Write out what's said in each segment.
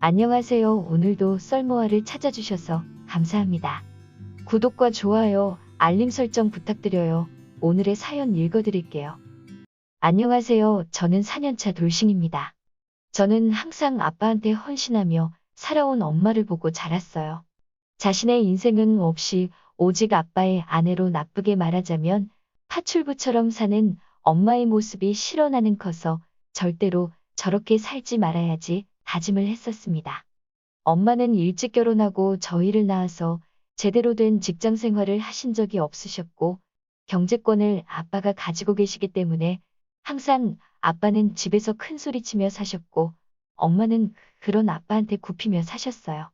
안녕하세요. 오늘도 썰모아를 찾아주셔서 감사합니다. 구독과 좋아요, 알림 설정 부탁드려요. 오늘의 사연 읽어드릴게요. 안녕하세요. 저는 4년차 돌싱입니다. 저는 항상 아빠한테 헌신하며 살아온 엄마를 보고 자랐어요. 자신의 인생은 없이 오직 아빠의 아내로 나쁘게 말하자면 파출부처럼 사는 엄마의 모습이 싫어 나는 커서 절대로 저렇게 살지 말아야지 다짐을 했었습니다. 엄마는 일찍 결혼하고 저희를 낳아서 제대로 된 직장 생활을 하신 적이 없으셨고 경제권을 아빠가 가지고 계시기 때문에 항상 아빠는 집에서 큰 소리치며 사셨고 엄마는 그런 아빠한테 굽히며 사셨어요.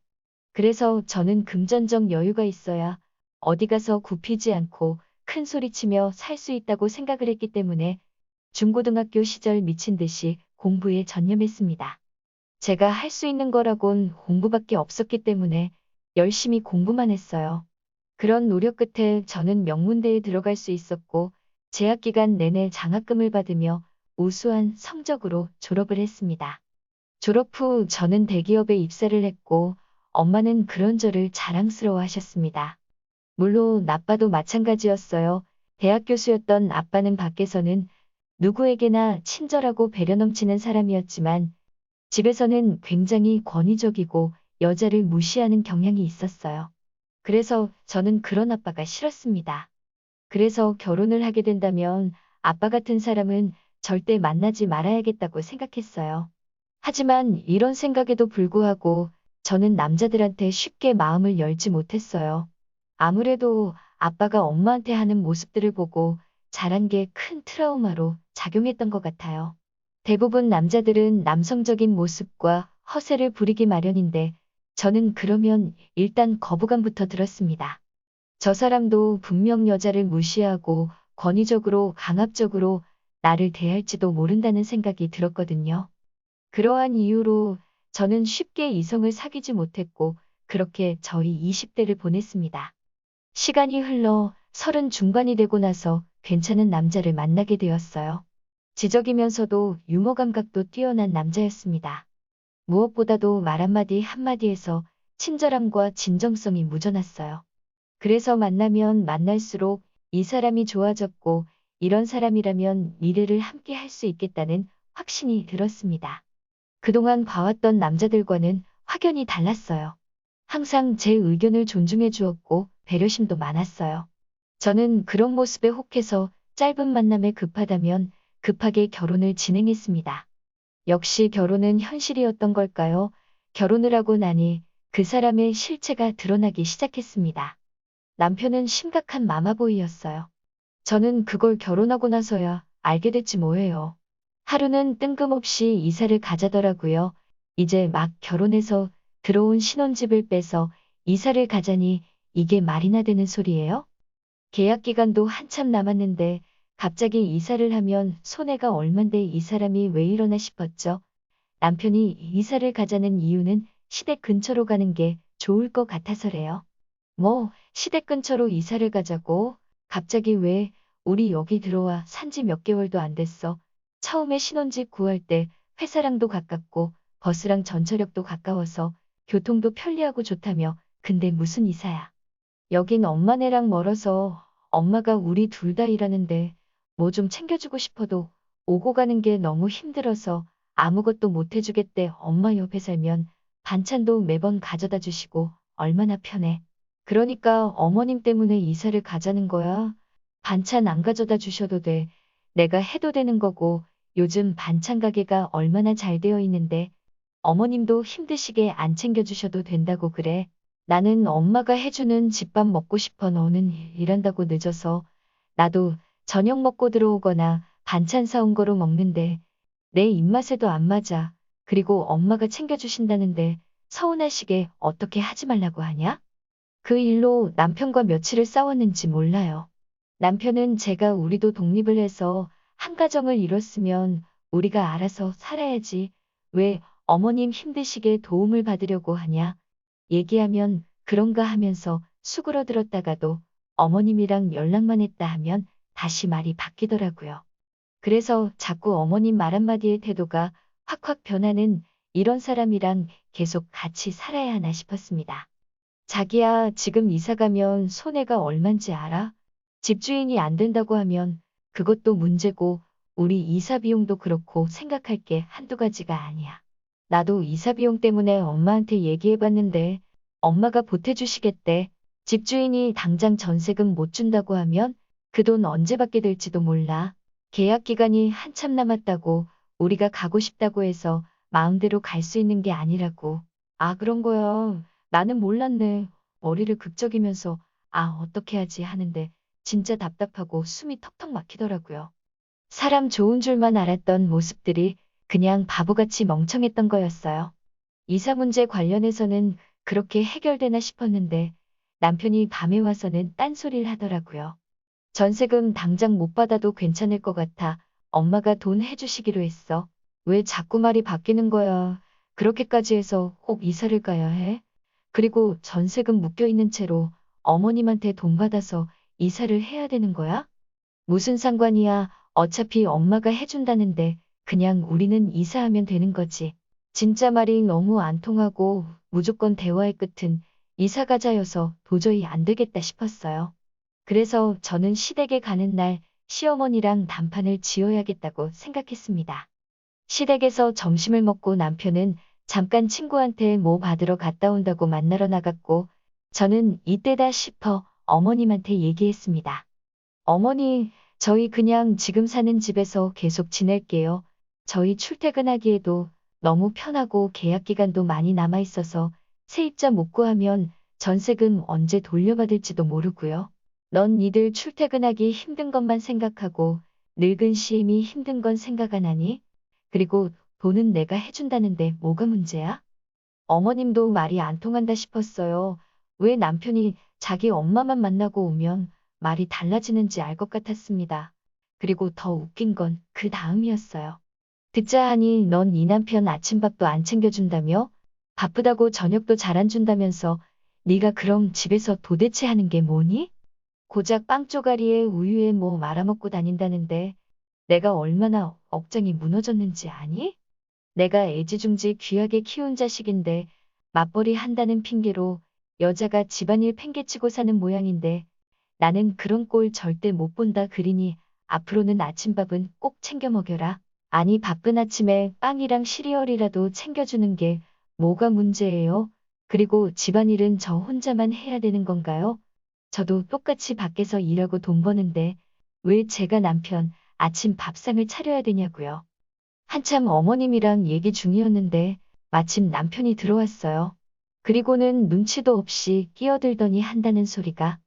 그래서 저는 금전적 여유가 있어야 어디 가서 굽히지 않고 큰 소리치며 살 수 있다고 생각을 했기 때문에 중고등학교 시절 미친 듯이 공부에 전념했습니다. 제가 할 수 있는 거라곤 공부밖에 없었기 때문에 열심히 공부만 했어요. 그런 노력 끝에 저는 명문대에 들어갈 수 있었고 재학 기간 내내 장학금을 받으며 우수한 성적으로 졸업을 했습니다. 졸업 후 저는 대기업에 입사를 했고 엄마는 그런 저를 자랑스러워 하셨습니다. 물론 아빠도 마찬가지였어요. 대학 교수였던 아빠는 밖에서는 누구에게나 친절하고 배려 넘치는 사람이었지만 집에서는 굉장히 권위적이고 여자를 무시하는 경향이 있었어요. 그래서 저는 그런 아빠가 싫었습니다. 그래서 결혼을 하게 된다면 아빠 같은 사람은 절대 만나지 말아야겠다고 생각했어요. 하지만 이런 생각에도 불구하고 저는 남자들한테 쉽게 마음을 열지 못했어요. 아무래도 아빠가 엄마한테 하는 모습들을 보고 자란 게 큰 트라우마로 작용했던 것 같아요. 대부분 남자들은 남성적인 모습과 허세를 부리기 마련인데 저는 그러면 일단 거부감부터 들었습니다. 저 사람도 분명 여자를 무시하고 권위적으로 강압적으로 나를 대할지도 모른다는 생각이 들었거든요. 그러한 이유로 저는 쉽게 이성을 사귀지 못했고 그렇게 저희 20대를 보냈습니다. 시간이 흘러 30 중반이 되고 나서 괜찮은 남자를 만나게 되었어요. 지적이면서도 유머 감각도 뛰어난 남자였습니다. 무엇보다도 말 한마디 한마디에서 친절함과 진정성이 묻어났어요. 그래서 만나면 만날수록 이 사람이 좋아졌고 이런 사람이라면 미래를 함께 할 수 있겠다는 확신이 들었습니다. 그동안 봐왔던 남자들과는 확연히 달랐어요. 항상 제 의견을 존중해 주었고 배려심도 많았어요. 저는 그런 모습에 혹해서 짧은 만남에 급하다면 급하게 결혼을 진행했습니다. 역시 결혼은 현실이었던 걸까요? 결혼을 하고 나니 그 사람의 실체가 드러나기 시작했습니다. 남편은 심각한 마마보이였어요. 저는 그걸 결혼하고 나서야 알게 됐지 뭐예요. 하루는 뜬금없이 이사를 가자더라고요. 이제 막 결혼해서 들어온 신혼집을 빼서 이사를 가자니 이게 말이나 되는 소리예요? 계약 기간도 한참 남았는데 갑자기 이사를 하면 손해가 얼만데 이 사람이 왜 이러나 싶었죠. 남편이 이사를 가자는 이유는 시댁 근처로 가는 게 좋을 것 같아서래요. 뭐 시댁 근처로 이사를 가자고? 갑자기 왜? 우리 여기 들어와 산지 몇 개월도 안 됐어. 처음에 신혼집 구할 때 회사랑도 가깝고 버스랑 전철역도 가까워서 교통도 편리하고 좋다며 근데 무슨 이사야. 여긴 엄마네랑 멀어서 엄마가 우리 둘 다 일하는데 뭐 좀 챙겨주고 싶어도 오고 가는 게 너무 힘들어서 아무것도 못 해주겠대. 엄마 옆에 살면 반찬도 매번 가져다 주시고 얼마나 편해. 그러니까 어머님 때문에 이사를 가자는 거야. 반찬 안 가져다 주셔도 돼. 내가 해도 되는 거고 요즘 반찬 가게가 얼마나 잘 되어 있는데 어머님도 힘드시게 안 챙겨주셔도 된다고 그래. 나는 엄마가 해주는 집밥 먹고 싶어. 너는 일한다고 늦어서 나도 저녁 먹고 들어오거나 반찬 사온 거로 먹는데 내 입맛에도 안 맞아. 그리고 엄마가 챙겨주신다는데 서운하시게 어떻게 하지 말라고 하냐? 그 일로 남편과 며칠을 싸웠는지 몰라요. 남편은 제가 우리도 독립을 해서 한 가정을 이뤘으면 우리가 알아서 살아야지. 왜 어머님 힘드시게 도움을 받으려고 하냐? 얘기하면 그런가 하면서 수그러들었다가도 어머님이랑 연락만 했다 하면 다시 말이 바뀌더라고요. 그래서 자꾸 어머님 말 한마디의 태도가 확확 변하는 이런 사람이랑 계속 같이 살아야 하나 싶었습니다. 자기야, 지금 이사 가면 손해가 얼만지 알아? 집주인이 안 된다고 하면 그것도 문제고 우리 이사 비용도 그렇고 생각할 게 한두 가지가 아니야. 나도 이사 비용 때문에 엄마한테 얘기해봤는데 엄마가 보태주시겠대. 집주인이 당장 전세금 못 준다고 하면 그 돈 언제 받게 될지도 몰라. 계약 기간이 한참 남았다고 우리가 가고 싶다고 해서 마음대로 갈 수 있는 게 아니라고. 아, 그런 거야. 나는 몰랐네. 머리를 극적이면서 어떻게 하지 하는데 진짜 답답하고 숨이 턱턱 막히더라고요. 사람 좋은 줄만 알았던 모습들이 그냥 바보같이 멍청했던 거였어요. 이사 문제 관련해서는 그렇게 해결되나 싶었는데 남편이 밤에 와서는 딴소리를 하더라고요. 전세금 당장 못 받아도 괜찮을 것 같아. 엄마가 돈 해주시기로 했어. 왜 자꾸 말이 바뀌는 거야. 그렇게까지 해서 꼭 이사를 가야 해? 그리고 전세금 묶여있는 채로 어머님한테 돈 받아서 이사를 해야 되는 거야? 무슨 상관이야. 어차피 엄마가 해준다는데 그냥 우리는 이사하면 되는 거지. 진짜 말이 너무 안 통하고 무조건 대화의 끝은 이사 가자여서 도저히 안 되겠다 싶었어요. 그래서 저는 시댁에 가는 날 시어머니랑 단판을 지어야겠다고 생각했습니다. 시댁에서 점심을 먹고 남편은 잠깐 친구한테 뭐 받으러 갔다 온다고 만나러 나갔고 저는 이때다 싶어 어머님한테 얘기했습니다. 어머니, 저희 그냥 지금 사는 집에서 계속 지낼게요. 저희 출퇴근하기에도 너무 편하고 계약 기간도 많이 남아 있어서 세입자 못 구하면 전세금 언제 돌려받을지도 모르고요. 넌 니들 출퇴근하기 힘든 것만 생각하고 늙은 시임이 힘든 건 생각 안 하니? 그리고 돈은 내가 해준다는데 뭐가 문제야? 어머님도 말이 안 통한다 싶었어요. 왜 남편이 자기 엄마만 만나고 오면 말이 달라지는지 알 것 같았습니다. 그리고 더 웃긴 건 그 다음이었어요. 듣자 하니 넌 이 남편 아침밥도 안 챙겨준다며? 바쁘다고 저녁도 잘 안 준다면서 네가 그럼 집에서 도대체 하는 게 뭐니? 고작 빵 쪼가리에 우유에 뭐 말아먹고 다닌다는데 내가 얼마나 억장이 무너졌는지 아니? 내가 애지중지 귀하게 키운 자식인데 맞벌이 한다는 핑계로 여자가 집안일 팽개치고 사는 모양인데 나는 그런 꼴 절대 못 본다 그리니 앞으로는 아침밥은 꼭 챙겨 먹여라. 아니 바쁜 아침에 빵이랑 시리얼이라도 챙겨주는 게 뭐가 문제예요? 그리고 집안일은 저 혼자만 해야 되는 건가요? 저도 똑같이 밖에서 일하고 돈 버는데 왜 제가 남편 아침 밥상을 차려야 되냐고요. 한참 어머님이랑 얘기 중이었는데 마침 남편이 들어왔어요. 그리고는 눈치도 없이 끼어들더니 한다는 소리가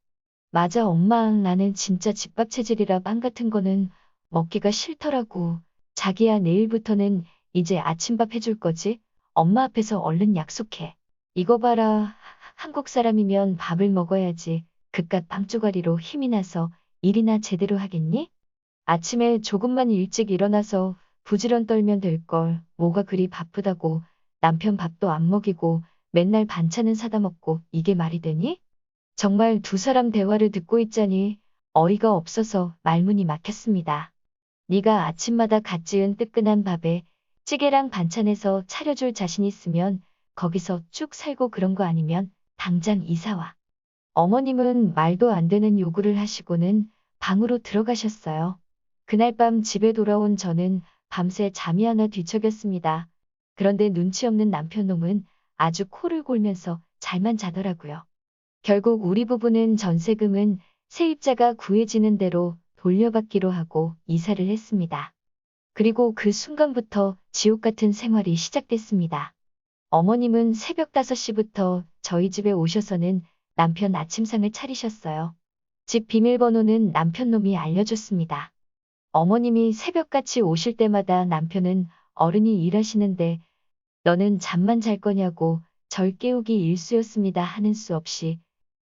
맞아 엄마 나는 진짜 집밥 체질이라 빵 같은 거는 먹기가 싫더라고. 자기야 내일부터는 이제 아침밥 해줄 거지? 엄마 앞에서 얼른 약속해. 이거 봐라. 한국 사람이면 밥을 먹어야지. 그깟 빵조가리로 힘이 나서 일이나 제대로 하겠니? 아침에 조금만 일찍 일어나서 부지런 떨면 될걸. 뭐가 그리 바쁘다고 남편 밥도 안 먹이고 맨날 반찬은 사다 먹고 이게 말이 되니? 정말 두 사람 대화를 듣고 있자니 어이가 없어서 말문이 막혔습니다. 네가 아침마다 갓 지은 뜨끈한 밥에 찌개랑 반찬에서 차려줄 자신 있으면 거기서 쭉 살고 그런 거 아니면 당장 이사와. 어머님은 말도 안 되는 요구를 하시고는 방으로 들어가셨어요. 그날 밤 집에 돌아온 저는 밤새 잠이 하나 뒤척였습니다. 그런데 눈치 없는 남편놈은 아주 코를 골면서 잘만 자더라고요. 결국 우리 부부는 전세금은 세입자가 구해지는 대로 돌려받기로 하고 이사를 했습니다. 그리고 그 순간부터 지옥 같은 생활이 시작됐습니다. 어머님은 새벽 5시부터 저희 집에 오셔서는 남편 아침상을 차리셨어요. 집 비밀번호는 남편놈이 알려줬습니다. 어머님이 새벽같이 오실 때마다 남편은 어른이 일하시는데 너는 잠만 잘 거냐고 절 깨우기 일쑤였습니다 하는 수 없이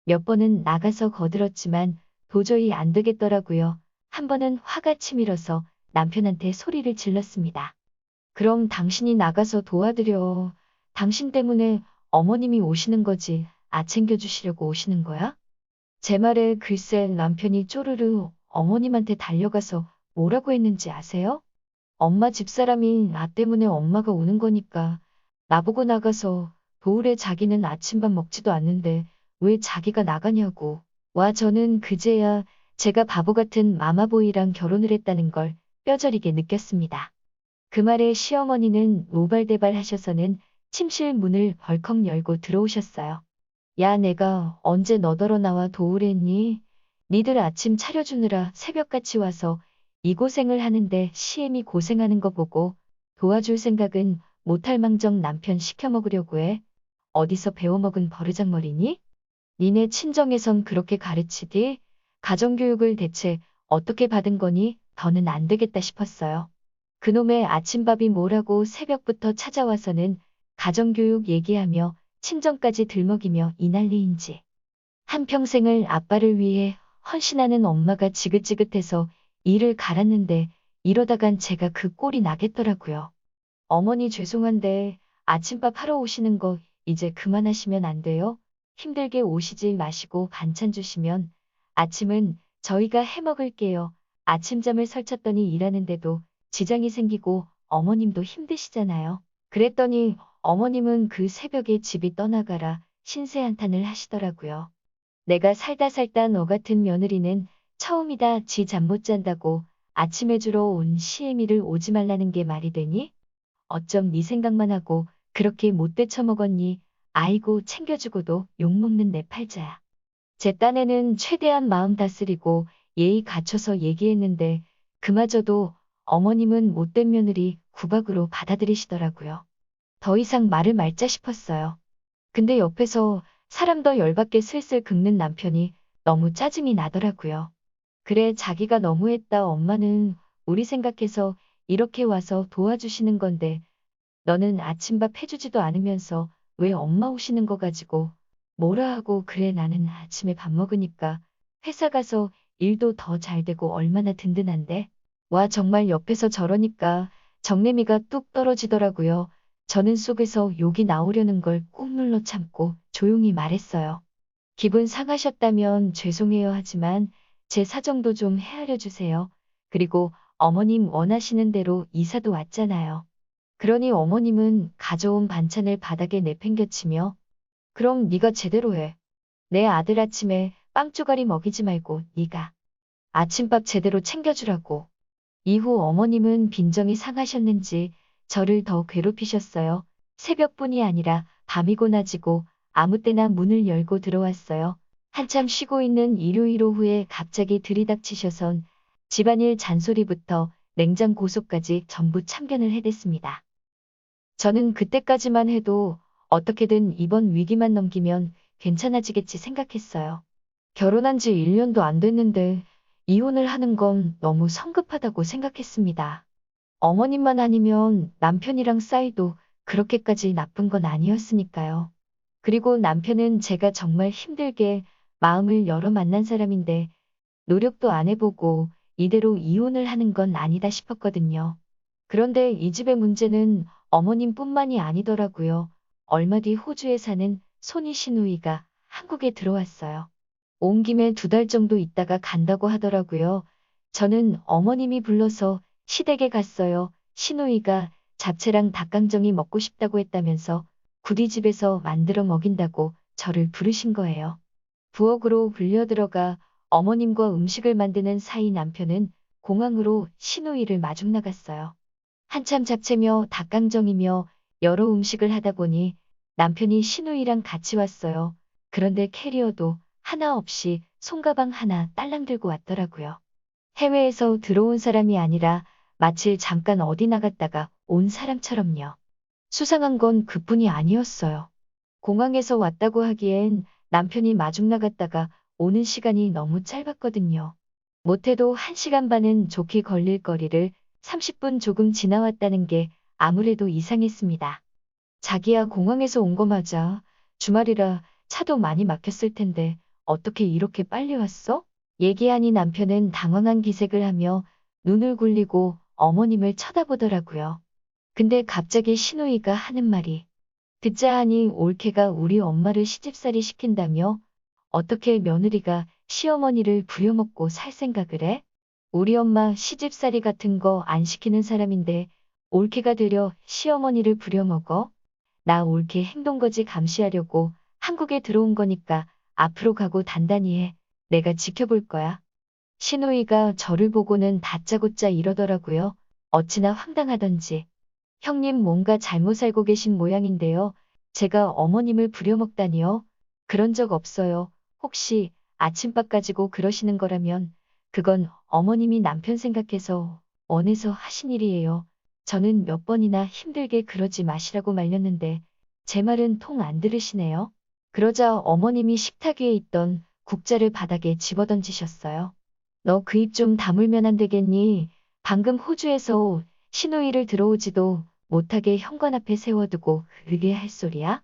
몇 번은 나가서 거들었지만 도저히 안 되겠더라고요. 한 번은 화가 치밀어서 남편한테 소리를 질렀습니다. 그럼 당신이 나가서 도와드려. 당신 때문에 어머님이 오시는 거지. 챙겨주시려고 오시는 거야? 제 말에 글쎄 남편이 쪼르르 어머님한테 달려가서 뭐라고 했는지 아세요? 엄마 집사람이 나 때문에 엄마가 우는 거니까 나보고 나가서 도울에 자기는 아침밥 먹지도 않는데 왜 자기가 나가냐고. 와 저는 그제야 제가 바보 같은 마마보이랑 결혼을 했다는 걸 뼈저리게 느꼈습니다. 그 말에 시어머니는 노발대발 하셔서는 침실 문을 벌컥 열고 들어오셨어요. 야 내가 언제 너더러 나와 도우래 했니? 니들 아침 차려주느라 새벽같이 와서 이 고생을 하는데 시엠이 고생하는 거 보고 도와줄 생각은 못할 망정 남편 시켜 먹으려고 해. 어디서 배워먹은 버르장머리니? 니네 친정에선 그렇게 가르치디? 가정교육을 대체 어떻게 받은 거니? 더는 안 되겠다 싶었어요. 그놈의 아침밥이 뭐라고 새벽부터 찾아와서는 가정교육 얘기하며 친정까지 들먹이며 이 난리인지. 한평생을 아빠를 위해 헌신하는 엄마가 지긋지긋해서 일을 갈았는데 이러다간 제가 그 꼴이 나겠더라고요. 어머니 죄송한데 아침밥 하러 오시는 거 이제 그만하시면 안 돼요? 힘들게 오시지 마시고 반찬 주시면 아침은 저희가 해 먹을게요. 아침잠을 설쳤더니 일하는데도 지장이 생기고 어머님도 힘드시잖아요. 그랬더니 어머님은 그 새벽에 집이 떠나가라 신세한탄을 하시더라고요. 내가 살다 살다 너 같은 며느리는 처음이다 지 잠 못 잔다고 아침에 주러 온 시애미를 오지 말라는 게 말이 되니? 어쩜 네 생각만 하고 그렇게 못돼 처먹었니? 아이고 챙겨주고도 욕먹는 내 팔자야. 제 딴에는 최대한 마음 다스리고 예의 갖춰서 얘기했는데 그마저도 어머님은 못된 며느리 구박으로 받아들이시더라고요. 더 이상 말을 말자 싶었어요. 근데 옆에서 사람 더 열받게 슬슬 긁는 남편이 너무 짜증이 나더라고요. 그래 자기가 너무했다 엄마는 우리 생각해서 이렇게 와서 도와주시는 건데 너는 아침밥 해주지도 않으면서 왜 엄마 오시는 거 가지고 뭐라 하고 그래 나는 아침에 밥 먹으니까 회사 가서 일도 더 잘 되고 얼마나 든든한데. 와 정말 옆에서 저러니까 정내미가 뚝 떨어지더라고요. 저는 속에서 욕이 나오려는 걸 꾹 눌러 참고 조용히 말했어요. 기분 상하셨다면 죄송해요 하지만 제 사정도 좀 헤아려 주세요. 그리고 어머님 원하시는 대로 이사도 왔잖아요. 그러니 어머님은 가져온 반찬을 바닥에 내팽겨치며 그럼 네가 제대로 해. 내 아들 아침에 빵 쪼가리 먹이지 말고 네가 아침밥 제대로 챙겨주라고. 이후 어머님은 빈정이 상하셨는지 저를 더 괴롭히셨어요. 새벽뿐이 아니라 밤이고 낮이고 아무 때나 문을 열고 들어왔어요. 한참 쉬고 있는 일요일 오후에 갑자기 들이닥치셔선 집안일 잔소리부터 냉장 고소까지 전부 참견을 해댔습니다. 저는 그때까지만 해도 어떻게든 이번 위기만 넘기면 괜찮아지겠지 생각했어요. 결혼한 지 1년도 안 됐는데 이혼을 하는 건 너무 성급하다고 생각했습니다. 어머님만 아니면 남편이랑 사이도 그렇게까지 나쁜 건 아니었으니까요. 그리고 남편은 제가 정말 힘들게 마음을 열어 만난 사람인데 노력도 안 해보고 이대로 이혼을 하는 건 아니다 싶었거든요. 그런데 이 집의 문제는 어머님뿐만이 아니더라고요. 얼마 뒤 호주에 사는 손이 시누이가 한국에 들어왔어요. 온 김에 2달 정도 있다가 간다고 하더라고요. 저는 어머님이 불러서 시댁에 갔어요. 시누이가 잡채랑 닭강정이 먹고 싶다고 했다면서 굳이 집에서 만들어 먹인다고 저를 부르신 거예요. 부엌으로 불려들어가 어머님과 음식을 만드는 사이 남편은 공항으로 시누이를 마중 나갔어요. 한참 잡채며 닭강정이며 여러 음식을 하다 보니 남편이 시누이랑 같이 왔어요. 그런데 캐리어도 하나 없이 손가방 하나 딸랑 들고 왔더라고요. 해외에서 들어온 사람이 아니라 마치 잠깐 어디 나갔다가 온 사람처럼요. 수상한 건 그뿐이 아니었어요. 공항에서 왔다고 하기엔 남편이 마중 나갔다가 오는 시간이 너무 짧았거든요. 못해도 1시간 반은 좋게 걸릴 거리를 30분 조금 지나왔다는 게 아무래도 이상했습니다. 자기야 공항에서 온 거 맞아. 주말이라 차도 많이 막혔을 텐데 어떻게 이렇게 빨리 왔어? 얘기하니 남편은 당황한 기색을 하며 눈을 굴리고 어머님을 쳐다보더라고요. 근데 갑자기 시누이가 하는 말이 듣자 하니 올케가 우리 엄마를 시집살이 시킨다며 어떻게 며느리가 시어머니를 부려먹고 살 생각을 해? 우리 엄마 시집살이 같은 거 안 시키는 사람인데 올케가 되려 시어머니를 부려먹어? 나 옳게 행동 거지 감시하려고 한국에 들어온 거니까 앞으로 가고 단단히 해. 내가 지켜볼 거야. 신우이가 저를 보고는 다짜고짜 이러더라고요. 어찌나 황당하던지. 형님 뭔가 잘못 알고 계신 모양인데요. 제가 어머님을 부려먹다니요. 그런 적 없어요. 혹시 아침밥 가지고 그러시는 거라면 그건 어머님이 남편 생각해서 원해서 하신 일이에요. 저는 몇 번이나 힘들게 그러지 마시라고 말렸는데 제 말은 통 안 들으시네요. 그러자 어머님이 식탁 위에 있던 국자를 바닥에 집어던지셨어요. 너 그 입 좀 다물면 안 되겠니? 방금 호주에서 신우이를 들어오지도 못하게 현관 앞에 세워두고 그게 할 소리야?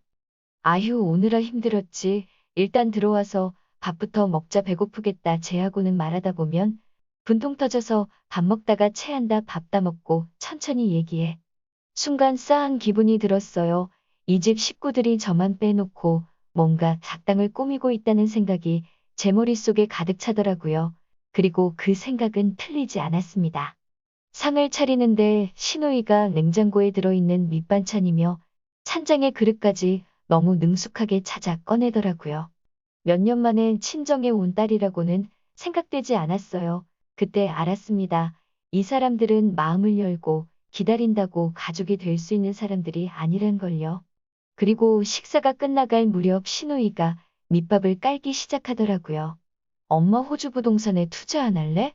아휴 오느라 힘들었지. 일단 들어와서 밥부터 먹자 배고프겠다 제하고는 말하다 보면 분통 터져서 밥 먹다가 체한다 밥 다 먹고 천천히 얘기해. 순간 싸한 기분이 들었어요. 이 집 식구들이 저만 빼놓고 뭔가 작당을 꾸미고 있다는 생각이 제 머릿속에 가득 차더라고요. 그리고 그 생각은 틀리지 않았습니다. 상을 차리는데 신우이가 냉장고에 들어있는 밑반찬이며 찬장의 그릇까지 너무 능숙하게 찾아 꺼내더라고요. 몇 년 만에 친정에 온 딸이라고는 생각되지 않았어요. 그때 알았습니다. 이 사람들은 마음을 열고 기다린다고 가족이 될 수 있는 사람들이 아니란 걸요. 그리고 식사가 끝나갈 무렵 신우이가 밑밥을 깔기 시작하더라고요. 엄마 호주 부동산에 투자 안 할래?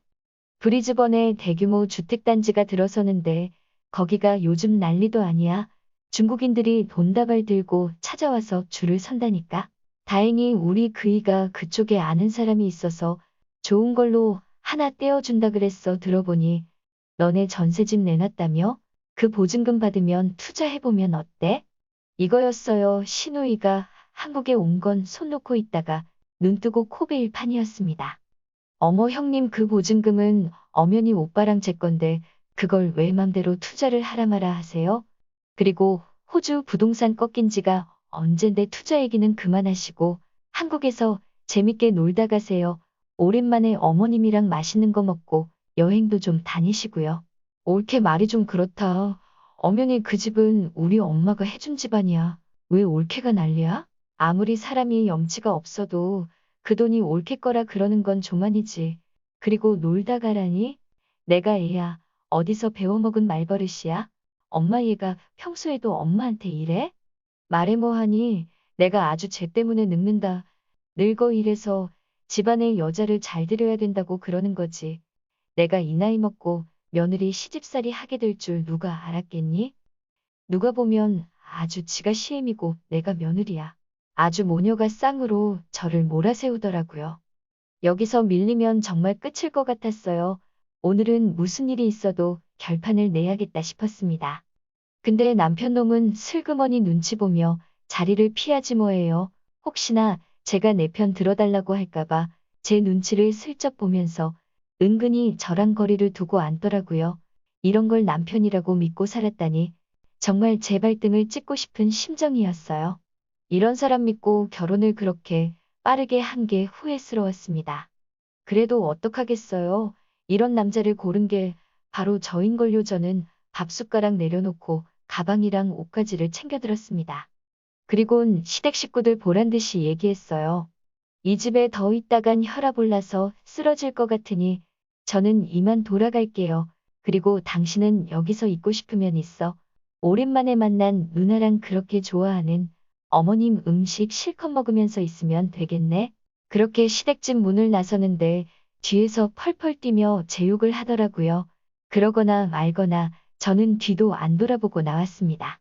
브리즈번에 대규모 주택단지가 들어서는데 거기가 요즘 난리도 아니야. 중국인들이 돈다발 들고 찾아와서 줄을 선다니까. 다행히 우리 그이가 그쪽에 아는 사람이 있어서 좋은 걸로 하나 떼어준다 그랬어. 들어보니 너네 전세집 내놨다며? 그 보증금 받으면 투자해보면 어때? 이거였어요. 신우이가 한국에 온 건 손 놓고 있다가 눈 뜨고 코 베일 판이었습니다. 어머 형님 그 보증금은 엄연히 오빠랑 제 건데 그걸 왜 맘대로 투자를 하라 마라 하세요? 그리고 호주 부동산 꺾인 지가 언젠데 투자 얘기는 그만하시고 한국에서 재밌게 놀다 가세요. 오랜만에 어머님이랑 맛있는 거 먹고 여행도 좀 다니시고요. 옳게 말이 좀 그렇다. 엄연히 그 집은 우리 엄마가 해준 집안이야. 왜 옳게가 난리야? 아무리 사람이 염치가 없어도 그 돈이 옳게 거라 그러는 건 조만이지. 그리고 놀다 가라니? 내가 애야. 어디서 배워먹은 말버릇이야? 엄마 얘가 평소에도 엄마한테 이래? 말해 뭐하니? 내가 아주 쟤 때문에 늙는다. 늙어 이래서 집안의 여자를 잘 들여야 된다고 그러는 거지. 내가 이 나이 먹고 며느리 시집살이 하게 될 줄 누가 알았겠니? 누가 보면 아주 지가 시엠이고 내가 며느리야. 아주 모녀가 쌍으로 저를 몰아세우더라고요. 여기서 밀리면 정말 끝일 것 같았어요. 오늘은 무슨 일이 있어도 결판을 내야겠다 싶었습니다. 근데 남편 놈은 슬그머니 눈치 보며 자리를 피하지 뭐예요. 혹시나 제가 내 편 들어달라고 할까봐 제 눈치를 슬쩍 보면서 은근히 저랑 거리를 두고 앉더라고요. 이런 걸 남편이라고 믿고 살았다니 정말 제 발등을 찍고 싶은 심정이었어요. 이런 사람 믿고 결혼을 그렇게 빠르게 한 게 후회스러웠습니다. 그래도 어떡하겠어요. 이런 남자를 고른 게 바로 저인걸요. 저는 밥숟가락 내려놓고 가방이랑 옷가지를 챙겨들었습니다. 그리곤 시댁 식구들 보란듯이 얘기했어요. 이 집에 더 있다간 혈압 올라서 쓰러질 것 같으니 저는 이만 돌아갈게요. 그리고 당신은 여기서 있고 싶으면 있어. 오랜만에 만난 누나랑 그렇게 좋아하는 어머님 음식 실컷 먹으면서 있으면 되겠네. 그렇게 시댁집 문을 나서는데 뒤에서 펄펄 뛰며 제 욕을 하더라고요. 그러거나 말거나 저는 뒤도 안 돌아보고 나왔습니다.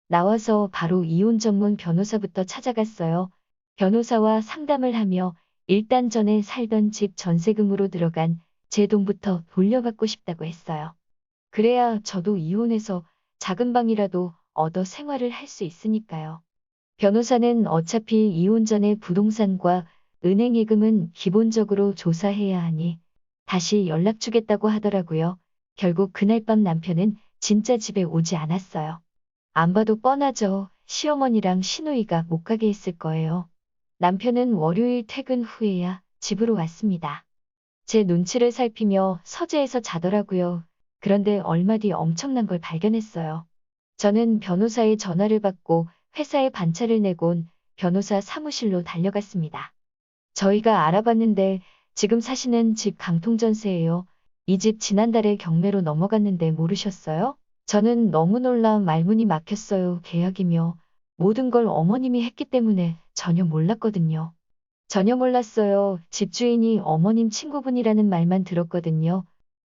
나와서 바로 이혼 전문 변호사부터 찾아갔어요. 변호사와 상담을 하며 일단 전에 살던 집 전세금으로 들어간 제 돈부터 돌려받고 싶다고 했어요. 그래야 저도 이혼해서 작은 방이라도 얻어 생활을 할 수 있으니까요. 변호사는 어차피 이혼 전에 부동산과 은행 예금은 기본적으로 조사해야 하니 다시 연락 주겠다고 하더라고요. 결국 그날 밤 남편은 진짜 집에 오지 않았어요. 안 봐도 뻔하죠. 시어머니랑 시누이가 못 가게 했을 거예요. 남편은 월요일 퇴근 후에야 집으로 왔습니다. 제 눈치를 살피며 서재에서 자더라고요. 그런데 얼마 뒤 엄청난 걸 발견했어요. 저는 변호사의 전화를 받고 회사에 반차를 내곤 변호사 사무실로 달려갔습니다. 저희가 알아봤는데 지금 사시는 집 강통전세예요. 이 집 지난달에 경매로 넘어갔는데 모르셨어요? 저는 너무 놀라 말문이 막혔어요. 계약이며 모든 걸 어머님이 했기 때문에 전혀 몰랐거든요. 전혀 몰랐어요. 집주인이 어머님 친구분이라는 말만 들었거든요.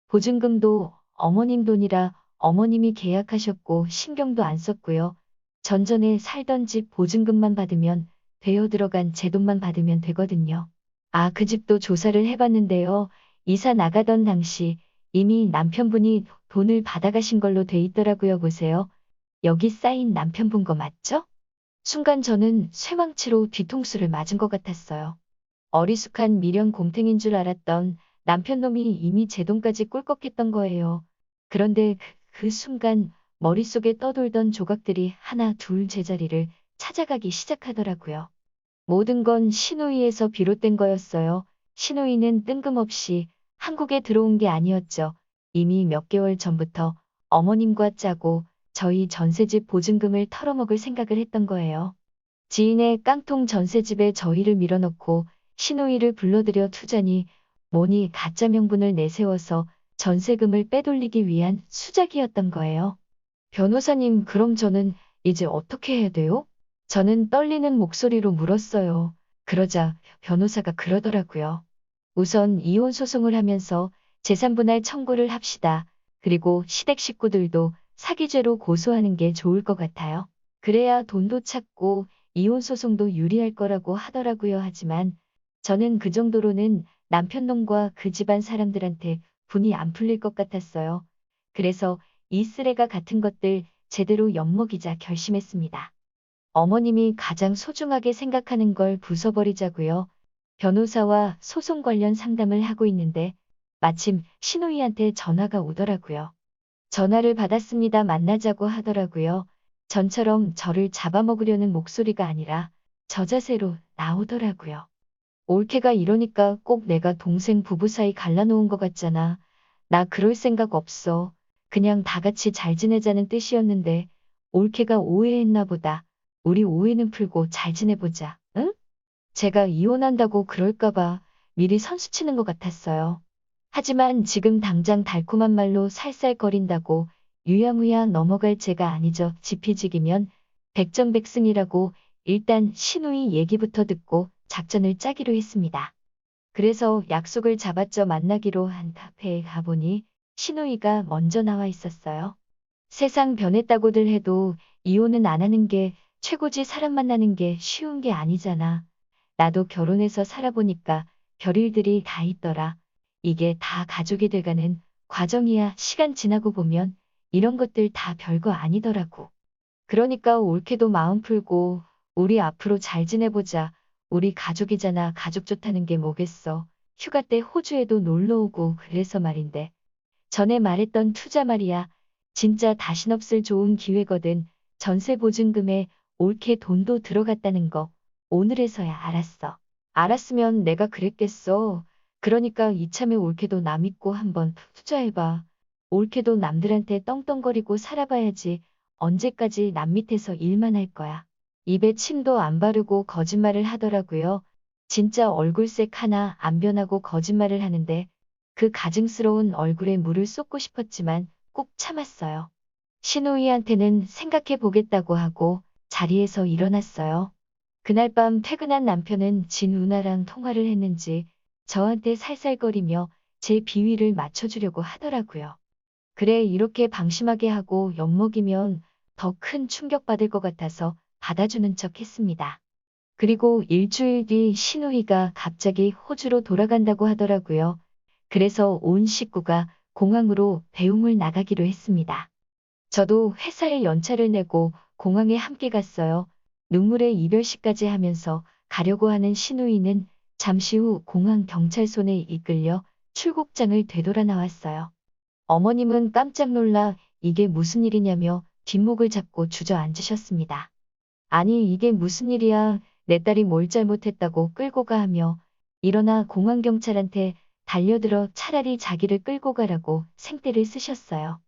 보증금도 어머님 돈이라 어머님이 계약하셨고 신경도 안 썼고요. 전전에 살던 집 보증금만 받으면 되어 들어간 제 돈만 받으면 되거든요. 아, 그 집도 조사를 해봤는데요. 이사 나가던 당시 이미 남편분이 돈을 받아가신 걸로 돼 있더라고요. 보세요. 여기 쌓인 남편분 거 맞죠? 순간 저는 쇠망치로 뒤통수를 맞은 것 같았어요. 어리숙한 미련 곰탱인 줄 알았던 남편놈이 이미 제 돈까지 꿀꺽했던 거예요. 그런데 그 순간 머릿속에 떠돌던 조각들이 하나 둘 제자리를 찾아가기 시작하더라고요. 모든 건 시누이에서 비롯된 거였어요. 시누이는 뜬금없이 한국에 들어온 게 아니었죠. 이미 몇 개월 전부터 어머님과 짜고 저희 전세집 보증금을 털어먹을 생각을 했던 거예요. 지인의 깡통 전세집에 저희를 밀어넣고 시누이를 불러들여 투자니 뭐니 가짜 명분을 내세워서 전세금을 빼돌리기 위한 수작이었던 거예요. 변호사님, 그럼 저는 이제 어떻게 해야 돼요? 저는 떨리는 목소리로 물었어요. 그러자 변호사가 그러더라고요. 우선 이혼 소송을 하면서 재산분할 청구를 합시다. 그리고 시댁 식구들도 사기죄로 고소하는 게 좋을 것 같아요. 그래야 돈도 찾고 이혼 소송도 유리할 거라고 하더라고요. 하지만 저는 그 정도로는 남편놈과 그 집안 사람들한테 분이 안 풀릴 것 같았어요. 그래서 이 쓰레가 같은 것들 제대로 엿먹이자 결심했습니다. 어머님이 가장 소중하게 생각하는 걸 부숴버리자고요. 변호사와 소송 관련 상담을 하고 있는데 마침 시누이한테 전화가 오더라고요. 전화를 받았습니다. 만나자고 하더라고요. 전처럼 저를 잡아먹으려는 목소리가 아니라 저자세로 나오더라고요. 올케가 이러니까 꼭 내가 동생 부부 사이 갈라놓은 것 같잖아. 나 그럴 생각 없어. 그냥 다 같이 잘 지내자는 뜻이었는데 올케가 오해했나 보다. 우리 오해는 풀고 잘 지내보자. 응? 제가 이혼한다고 그럴까봐 미리 선수치는 것 같았어요. 하지만 지금 당장 달콤한 말로 살살거린다고 유야무야 넘어갈 죄가 아니죠. 지피지기면 백전백승이라고 일단 시누이 얘기부터 듣고 작전을 짜기로 했습니다. 그래서 약속을 잡았죠. 만나기로 한 카페에 가보니 시누이가 먼저 나와 있었어요. 세상 변했다고들 해도 이혼은 안 하는 게 최고지. 사람 만나는 게 쉬운 게 아니잖아. 나도 결혼해서 살아보니까 별일들이 다 있더라. 이게 다 가족이 돼가는 과정이야. 시간 지나고 보면 이런 것들 다 별거 아니더라고. 그러니까 올케도 마음 풀고 우리 앞으로 잘 지내보자. 우리 가족이잖아. 가족 좋다는 게 뭐겠어. 휴가 때 호주에도 놀러 오고 그래서 말인데. 전에 말했던 투자 말이야. 진짜 다신 없을 좋은 기회거든. 전세 보증금에 올케 돈도 들어갔다는 거 오늘에서야 알았어. 알았으면 내가 그랬겠어. 그러니까 이참에 올케도 남 믿고 한번 투자해봐. 올케도 남들한테 떵떵거리고 살아봐야지. 언제까지 남 밑에서 일만 할 거야. 입에 침도 안 바르고 거짓말을 하더라고요. 진짜 얼굴색 하나 안 변하고 거짓말을 하는데 그 가증스러운 얼굴에 물을 쏟고 싶었지만 꾹 참았어요. 시누이한테는 생각해 보겠다고 하고 자리에서 일어났어요. 그날 밤 퇴근한 남편은 진우나랑 통화를 했는지 저한테 살살거리며 제 비위를 맞춰주려고 하더라고요. 그래, 이렇게 방심하게 하고 엿먹이면 더 큰 충격받을 것 같아서 받아주는 척 했습니다. 그리고 일주일 뒤 시누이가 갑자기 호주로 돌아간다고 하더라고요. 그래서 온 식구가 공항으로 배웅을 나가기로 했습니다. 저도 회사에 연차를 내고 공항에 함께 갔어요. 눈물의 이별식까지 하면서 가려고 하는 시누이는 잠시 후 공항 경찰손에 이끌려 출국장을 되돌아 나왔어요. 어머님은 깜짝 놀라 이게 무슨 일이냐며 뒷목을 잡고 주저앉으셨습니다. 아니, 이게 무슨 일이야. 내 딸이 뭘 잘못했다고 끌고 가 하며 일어나 공항경찰한테 달려들어 차라리 자기를 끌고 가라고 생떼를 쓰셨어요.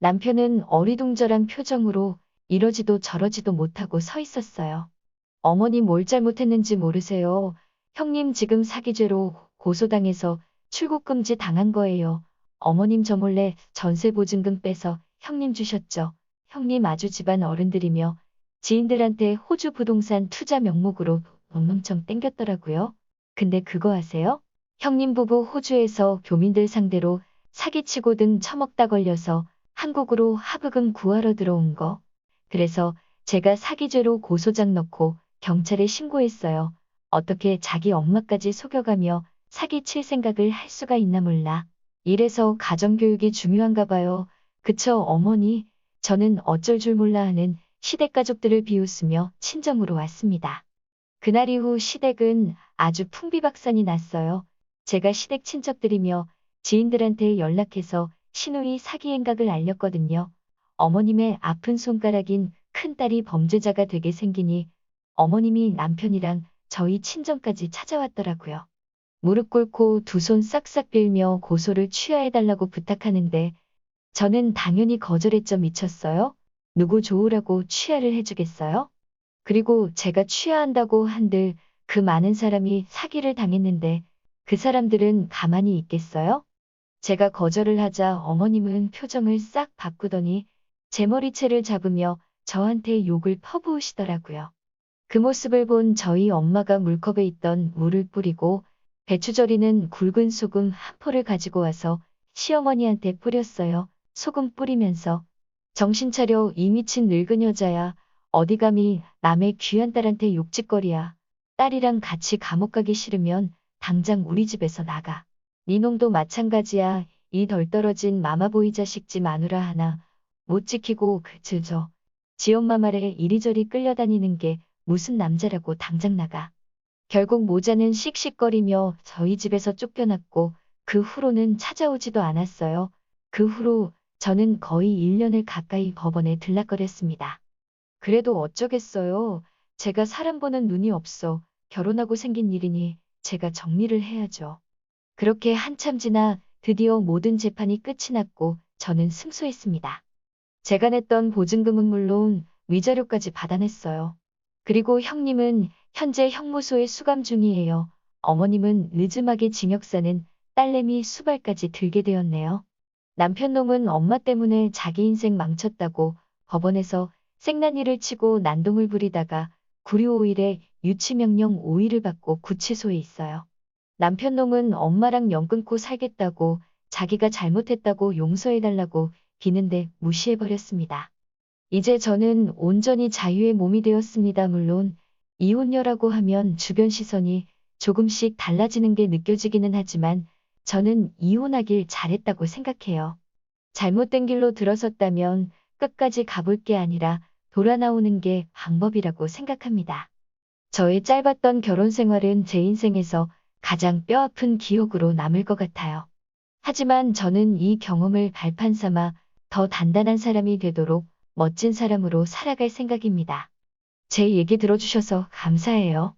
남편은 어리둥절한 표정으로 이러지도 저러지도 못하고 서 있었어요. 어머니 뭘 잘못했는지 모르세요. 형님 지금 사기죄로 고소당해서 출국금지 당한 거예요. 어머님 저 몰래 전세보증금 빼서 형님 주셨죠. 형님 아주 집안 어른들이며 지인들한테 호주 부동산 투자 명목으로 돈 엄청 땡겼더라고요. 근데 그거 아세요? 형님 부부 호주에서 교민들 상대로 사기치고 등 처먹다 걸려서 한국으로 하부금 구하러 들어온 거. 그래서 제가 사기죄로 고소장 넣고 경찰에 신고했어요. 어떻게 자기 엄마까지 속여가며 사기칠 생각을 할 수가 있나 몰라. 이래서 가정교육이 중요한가 봐요. 그쵸, 어머니? 저는 어쩔 줄 몰라 하는 시댁 가족들을 비웃으며 친정으로 왔습니다. 그날 이후 시댁은 아주 풍비박산이 났어요. 제가 시댁 친척들이며 지인들한테 연락해서 시누이 사기 행각을 알렸거든요. 어머님의 아픈 손가락인 큰딸이 범죄자가 되게 생기니 어머님이 남편이랑 저희 친정까지 찾아왔더라고요. 무릎 꿇고 두 손 싹싹 빌며 고소를 취하해달라고 부탁하는데 저는 당연히 거절했죠. 미쳤어요? 누구 좋으라고 취하를 해주겠어요? 그리고 제가 취하한다고 한들 그 많은 사람이 사기를 당했는데 그 사람들은 가만히 있겠어요? 제가 거절을 하자 어머님은 표정을 싹 바꾸더니 제 머리채를 잡으며 저한테 욕을 퍼부으시더라고요. 그 모습을 본 저희 엄마가 물컵에 있던 물을 뿌리고 배추 절이는 굵은 소금 한 포를 가지고 와서 시어머니한테 뿌렸어요. 소금 뿌리면서 정신 차려 이 미친 늙은 여자야. 어디 감히 남의 귀한 딸한테 욕짓거리야. 딸이랑 같이 감옥 가기 싫으면 당장 우리 집에서 나가. 네 놈도 마찬가지야. 이 덜 떨어진 마마보이 자식지 마누라 하나 못 지키고 그저 지 엄마 말에 이리저리 끌려다니는 게 무슨 남자라고 당장 나가. 결국 모자는 씩씩거리며 저희 집에서 쫓겨났고 그 후로는 찾아오지도 않았어요. 그 후로 저는 거의 1년을 가까이 법원에 들락거렸습니다. 그래도 어쩌겠어요. 제가 사람 보는 눈이 없어 결혼하고 생긴 일이니 제가 정리를 해야죠. 그렇게 한참 지나 드디어 모든 재판이 끝이 났고 저는 승소했습니다. 제가 냈던 보증금은 물론 위자료까지 받아냈어요. 그리고 형님은 현재 형무소에 수감 중이에요. 어머님은 느즈막에 징역 사는 딸내미 수발까지 들게 되었네요. 남편 놈은 엄마 때문에 자기 인생 망쳤다고 법원에서 생난이를 치고 난동을 부리다가 구류 5일에 유치명령 5일을 받고 구치소에 있어요. 남편 놈은 엄마랑 연 끊고 살겠다고 자기가 잘못했다고 용서해달라고 비는데 무시해버렸습니다. 이제 저는 온전히 자유의 몸이 되었습니다. 물론 이혼녀라고 하면 주변 시선이 조금씩 달라지는 게 느껴지기는 하지만 저는 이혼하길 잘했다고 생각해요. 잘못된 길로 들어섰다면 끝까지 가볼 게 아니라 돌아 나오는 게 방법이라고 생각합니다. 저의 짧았던 결혼 생활은 제 인생에서 가장 뼈아픈 기억으로 남을 것 같아요. 하지만 저는 이 경험을 발판 삼아 더 단단한 사람이 되도록 멋진 사람으로 살아갈 생각입니다. 제 얘기 들어주셔서 감사해요.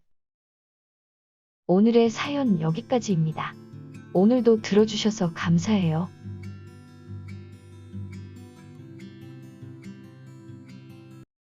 오늘의 사연 여기까지입니다. 오늘도 들어주셔서 감사해요.